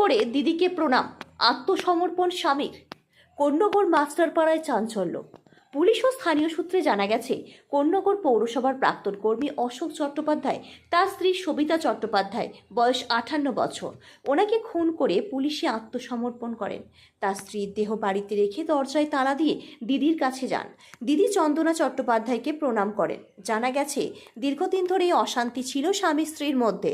করে দিদিকে প্রণাম, আত্মসমর্পণ স্বামীর। কোন্নগর মাস্টারপাড়ায় চাঞ্চল্য। পুলিশ ও স্থানীয় সূত্রে জানা গেছে, কোন্নগর পৌরসভার প্রাক্তন কর্মী অশোক চট্টোপাধ্যায় তার স্ত্রী সবিতা চট্টোপাধ্যায়, বয়স 58 বছর, ওনাকে খুন করে পুলিশে আত্মসমর্পণ করেন। তার স্ত্রীর দেহ বাড়িতে রেখে দরজায় তালা দিয়ে দিদির কাছে যান। দিদি চন্দনা চট্টোপাধ্যায়কে প্রণাম করেন। জানা গেছে, দীর্ঘদিন ধরে এই অশান্তি ছিল স্বামী স্ত্রীর মধ্যে।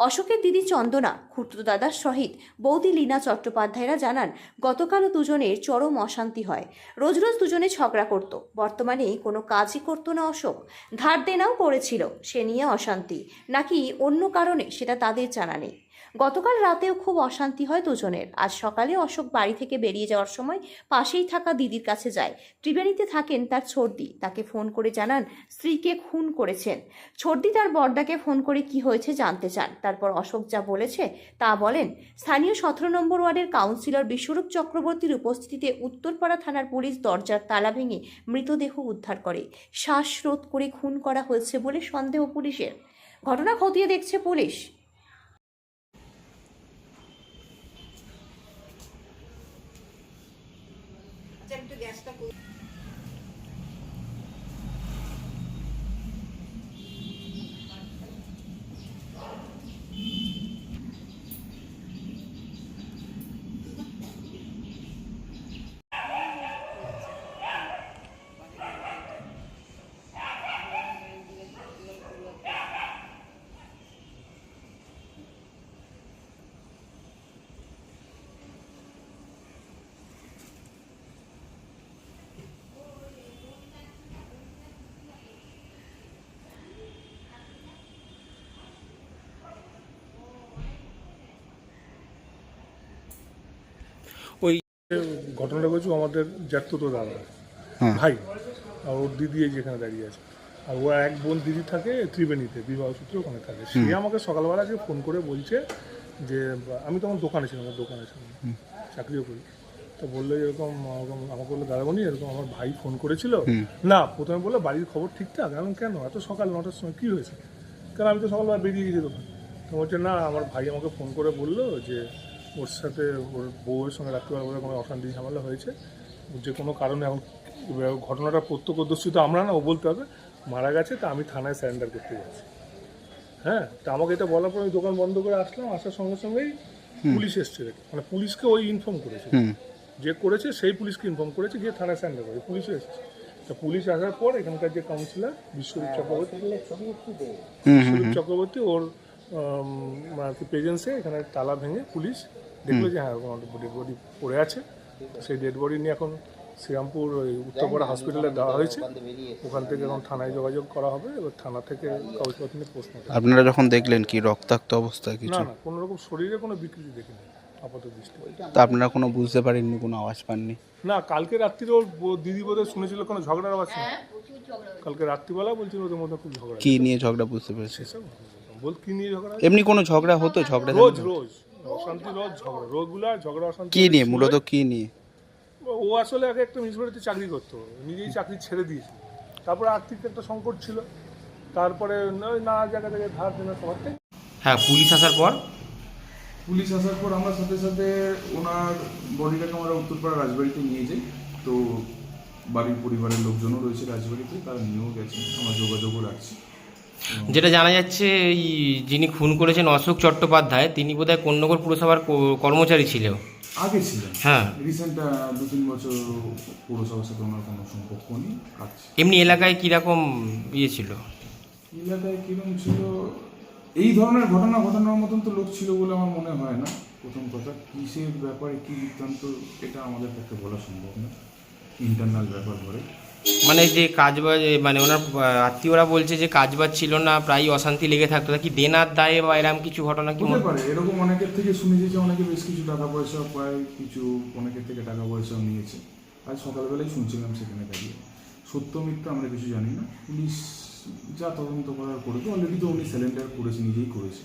অশোকের দিদি চন্দনা, খুড়তো দাদার সহিত বৌদি লীনা চট্টোপাধ্যায়রা জানান, গতকালও দুজনের চরম অশান্তি হয়। রোজ রোজ দুজনে ঝগড়া করত। বর্তমানে কোনো কাজই করতো না অশোক। ধার দেনাও করেছিল, সে নিয়ে অশান্তি, নাকি অন্য কারণে সেটা তাদের জানা নেই। গতকাল রাতেও খুব অশান্তি হয় দুজনের। আজ সকালে অশোক বাড়ি থেকে বেরিয়ে যাওয়ার সময় পাশেই থাকা দিদির কাছে যায়। ত্রিবেণীতে থাকেন তার ছোটদি, তাকে ফোন করে জানান স্ত্রীকে খুন করেছেন। ছোটদি তার বড়দাকে ফোন করে কি হয়েছে জানতে চান। তারপর অশোক যা বলেছে তা বলেন। স্থানীয় 17 নম্বর ওয়ার্ডের কাউন্সিলর বিশ্বরূপ চক্রবর্তীর উপস্থিতিতে উত্তরপাড়া থানার পুলিশ দরজার তালা ভেঙে মৃতদেহ উদ্ধার করে। শ্বাসরোধ করে খুন করা হয়েছে বলে সন্দেহ পুলিশের। ঘটনা খতিয়ে দেখছে পুলিশ। একটু গ্যাসটা ওই ঘটনাটা বলছি, আমাদের জ্যাঠতো দাদা ভাই আর ওর দিদি এই যেখানে দাঁড়িয়ে আছে। আর ও এক বোন দিদি থাকে ত্রিবেণীতে, বিবাহ সূত্রে ওখানে থাকে। সে আমাকে সকালবেলা আজকে ফোন করে বলছে যে, আমি তখন দোকানে ছিলাম, আমার দোকানে ছিলাম, চাকরিও করি। তো বললো এরকম, আমাকে বললো দাদামণি এরকম আমার ভাই ফোন করেছিল। না, প্রথমে বললো বাড়ির খবর ঠিকঠাক। আমি কেন এত সকাল 9টার সময় কী হয়েছে? কারণ আমি তো সকালবেলা বেরিয়ে গেছি দোকান। তো বলছে না, আমার ভাই আমাকে ফোন করে বললো যে ওর সাথে ওর বউয়ের সঙ্গে রাত্রিবেলা বলে কোনো অশান্তি ঝামেলা হয়েছে, যে কোনো কারণে এখন ঘটনাটা প্রত্যক্ষদর্শী তো আমরা না, ও বলতে হবে মারা গেছে। তা আমি থানায় স্যারেন্ডার করতে যাচ্ছি। হ্যাঁ, তা আমাকে এটা বলার পর আমি দোকান বন্ধ করে আসলাম। আসার সঙ্গে সঙ্গেই পুলিশ এসছে, মানে পুলিশকে ওই ইনফর্ম করেছে, যে করেছে সেই পুলিশকে ইনফর্ম করেছে, গিয়ে থানায় স্যারেন্ডার করে পুলিশও এসছে। তা পুলিশ আসার পর এখানকার যে কাউন্সিলর বিশ্বরূপ চক্রবর্তী ওর প্রেজেন্সে এখানে তালা ভেঙে পুলিশ দেখলো যে হ্যাঁ ডেড বডি পড়ে আছে। সেই ডেড বডি নিয়ে এখন শ্রীরামপুর ওই উত্তরপাড়া হসপিটালে দেওয়া হয়েছে। ওখান থেকে এখন থানায় যোগাযোগ করা হবে। এবার থানা থেকে কাগজপত্র নিয়ে প্রশ্ন। আপনারা যখন দেখলেন কি রক্তাক্ত অবস্থা কিছু? না, কোনো রকম শরীরে কোনো বিকৃতি দেখিনি আপাতত দৃষ্টি। তা আপনারা কোনো বুঝতে পারেননি, কোনো আওয়াজ পাননি? না, কালকে রাত্রিরে ওর দিদি বোধহয় শুনেছিল কোনো ঝগড়ার আওয়াজ। কালকে রাত্রিবেলা বলছিল ওদের মধ্যে খুব ঝগড়া। কি নিয়ে ঝগড়া বুঝতে পেরেছি? বল কি নিয়ে ঝগড়া? এমনি কোনো ঝগড়া হতো? ঝগড়া রোজ অশান্তি, রোজ ঝগড়া, রোজগুলো ঝগড়া অশান্তি। কি নিয়ে মূলত, কি নিয়ে? ও আসলে আগে একটা মিউনিসিপ্যালিটিতে চাকরি করতো, নিজেই চাকরি ছেড়ে দিয়েছিল। তারপরে আর্থিক একটা সংকট ছিল, তারপরে না জায়গা থেকে ধার দেনা সমাজতে। হ্যাঁ, পুলিশ আসার পর আমরা সাথে সাথে ওনার বডিটাকে আমরা উত্তরপাড়া রাজবাড়িতে নিয়ে যাই। তো বাড়ির পরিবারের লোকজনও রয়েছে রাজবাড়িতে, তারা নিয়েও গেছে, আমরা যোগাযোগও রাখছি। যেটা জানা যাচ্ছে, এই যিনি খুন করেছেন অশোক চট্টোপাধ্যায়, তিনি বোধহয় কোন্নগর পুরসভার কর্মচারী ছিল, আগে ছিলেন। হ্যাঁ, রিসেন্ট 2-3 বছর পৌরসভার সাথে ওনার কোনো সম্পর্ক নেই, কাজ। এমনি এলাকায় কীরকম ইয়ে ছিল? এলাকায় কীরকম ছিল, এই ধরনের ঘটনা ঘটানোর মতন তো লোক ছিল বলে আমার মনে হয় না। প্রথম কথা, কিসের ব্যাপারে কী বৃত্তান্ত এটা আমাদের পক্ষে বলা সম্ভব না, ইন্টারনাল ব্যাপার ধরে। মানে যে কাজবাজ, মানে ওনার আত্মীয়রা বলছে যে কাজবাজ ছিল না, প্রায় অশান্তি লেগে থাকতো। তা কি দেনার দায়ে বা এরকম কিছু ঘটনা কি হতে পারে? এরকম অনেকের থেকে শুনেছি যে অনেকে বেশ কিছু টাকা পয়সা পায়, কিছু অনেকের থেকে টাকা পয়সাও নিয়েছে। আজ সকালবেলায় শুনছিলাম সেখানে দাঁড়িয়ে। সত্য মিথ্যা আমরা কিছু জানি না, পুলিশ যা তদন্ত করার করবে। অলরেডি তো উনি স্যালেন্ডার করেছে, নিজেই করেছে,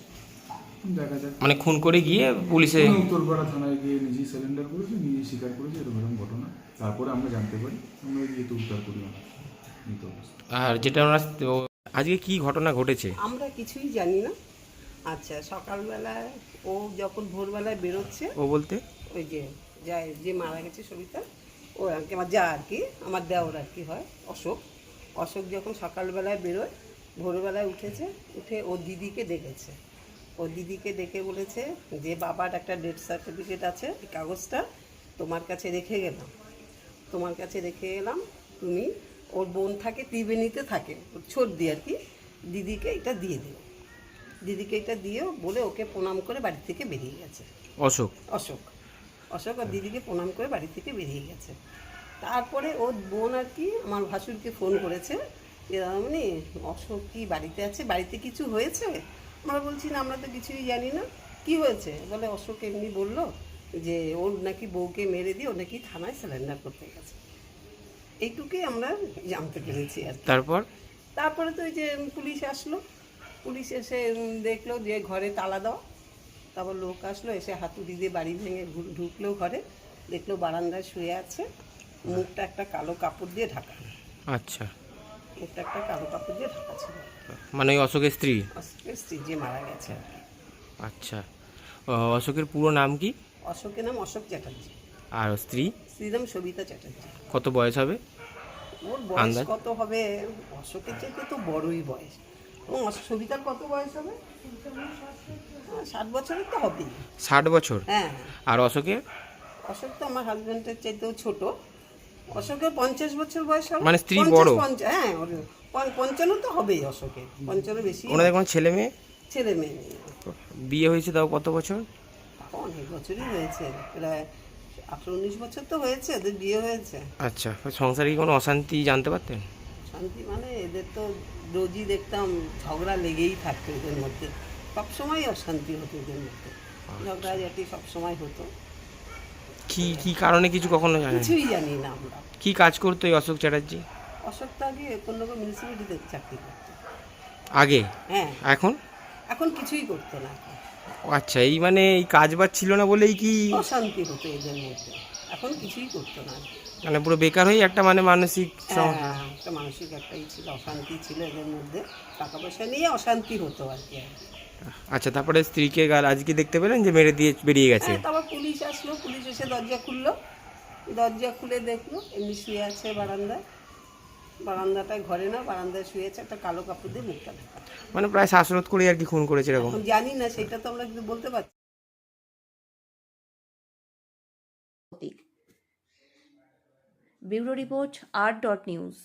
দেখা যাক। মানে খুন করে গিয়ে পুলিশে উত্তরপাড়া থানায় গিয়ে নিজেই স্যালেন্ডার করেছে, নিজেই স্বীকার করেছে এরকম ঘটনা। তারপরে আমরা জানতে পারি, আমরা গিয়ে তো উদ্ধার করি না। আর যেটা ওনার আজকে কি ঘটনা ঘটেছে আমরা কিছুই জানি না। আচ্ছা, সকালবেলায় ও যখন ভোরবেলায় বেরোচ্ছে, ও বলতে ওই যে যে মারা গেছে সবিতা, ও আর কি আমার যা আর কি, আমার দেওর আর কি হয়, অশোক। অশোক যখন সকালবেলায় বেরোয়, ভোরবেলায় উঠেছে, উঠে ও দিদিকে ডেকেছে। ও দিদিকে ডেকে বলেছে যে বাবার একটা ডেথ সার্টিফিকেট আছে, এই কাগজটা তোমার কাছে রেখে গেলাম, তোমার কাছে রেখে এলাম, তুমি, ওর বোন থাকে ত্রিবেণীতে থাকে, ওর ছোটদি আর কি, দিদিকে এটা দিয়ে দিও, দিদিকে এটা দিও বলে ওকে প্রণাম করে বাড়ি থেকে বেরিয়ে গেছে। অশোক? অশোক অশোক আর দিদিকে প্রণাম করে বাড়ি থেকে বেরিয়ে গেছে। তারপরে ওর বোন আর কি আমার ভাসুরকে ফোন করেছে যে মানে অশোক কি বাড়িতে আছে, বাড়িতে কিছু হয়েছে? আমরা বলছি না, আমরা তো কিছুই জানি না, কি হয়েছে? বলে অশোক এমনি বললো যে ওর নাকি বউকে মেরে দিয়ে ও নাকি থানায় সিলিন্ডার করতে গেছে। এইটুকুই আমরা জানতে পেরেছি আর কি। তারপরে তো ওই যে পুলিশ আসলো, পুলিশ এসে দেখলো যে ঘরে তালা দেওয়া, তারপর লোক আসলো, এসে হাতুড়ি দিয়ে বাড়ি ভেঙে ঢুকলো ঘরে, দেখলো বারান্দায় শুয়ে আছে, মুখটা একটা কালো কাপড় দিয়ে ঢাকা, আচ্ছা, মুখটা একটা কালো কাপড় দিয়ে ঢাকা ছিল। মানে ওই অশোকের স্ত্রী? অশোকের স্ত্রী যে মারা গেছে আর কি। আচ্ছা, অশোকের পুরো নাম কি? অশোকের নাম অশোক চ্যাটার্জি, আর স্ত্রী? শ্রীরাম সবিতা চ্যাটার্জি। কত বয়স হবে? ওর বয়স আন্দাজ? কত হবে? অশোকের চাইতে তো বড়ই বয়স। এবং সবিতার কত বয়স হবে? 60 বছরের তো হবেই। 60 বছর? হ্যাঁ। আর অশোকের? অশোক তো আমার হাজবেন্ডের চাইতেও ছোট। অশোকের 50 বছর বয়স হবে। মানে স্ত্রী 50, বড়? 50, হ্যাঁ, ওর 55 তো হবেই অশোকের, 55 বেশি। ওনাদের কোনো ছেলে মেয়ে? ছেলে মেয়ে নেই। বিয়ে হয়েছে তাও কত বছর? অনেক বছরই হয়েছে, প্রায় 18-19 বছর তো হয়েছে ওদের বিয়ে হয়েছে। আচ্ছা, সংসারে কি কোনো অশান্তি জানতে পারতেন? শান্তি মানে এদের তো রোজই দেখতাম ঝগড়া লেগেই থাকতো এদের মধ্যে, সবসময় অশান্তি হতো এদের মধ্যে, ঝগড়াঝাটি সবসময় হতো। কি কি কারণে কিছু কখনো জানেন? কিছুই জানি না আমরা। কি কাজ করতো এই অশোক চ্যাটার্জি? অশোক তো আগে কোনো মিউনিসিপ্যালিটিতে চাকরি করতো। আগে? হ্যাঁ। এখন? এখন কিছুই করতো না। ও আচ্ছা, এই মানে এই কাজ বাজ ছিল না বলেই কি অশান্তি হতো এদের মধ্যে, এখন কিছুই করতো না। মানে পুরো বেকার হয়ে একটা মানে মানসিক হ্যাঁ, একটা মানসিক একটাই ছিল, অশান্তি ছিল এদের মধ্যে, টাকা পয়সা নিয়ে অশান্তি হতো আর কি। আচ্ছা, তারপরে স্ত্রীকে আজকে দেখতে পেলেন যে মেরে দিয়ে বেরিয়ে গেছে? হ্যাঁ, তারপর পুলিশ আসলো, পুলিশ এসে দরজা খুললো, দরজা খুলে দেখলো এমনি শুয়ে আছে বারান্দায়, বারান্দাটায় ঘরে না, বারান্দায় শুয়ে আছে, একটা কালো কাপড় দিয়ে মুখটা ঢাকা। মানে প্রায় শ্বাসরোধ করে আর কি খুন করেছে এরকম? এখন জানি না, সেটা তো আমরা কিন্তু বলতে পারছি। Bureau report আর.নিউজ।